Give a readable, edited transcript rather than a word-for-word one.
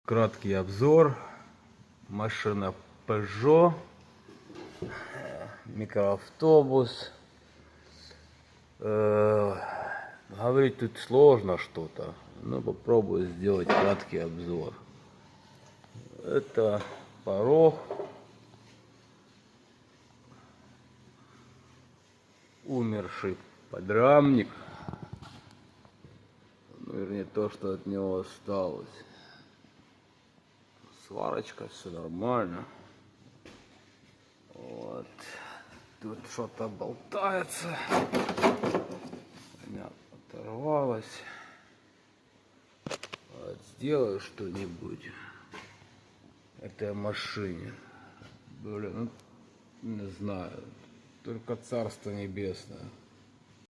Краткий обзор. Машина Peugeot. Микроавтобус. Говорить тут сложно что-то, но попробую сделать краткий обзор. Это порог. Умерший подрамник. Вернее, то, что от него осталось. Сварочка, все нормально. Вот. Тут что-то болтается. Понятно, оторвалось. Вот, сделаю что-нибудь этой машине. Блин, ну, не знаю. Только Царство Небесное.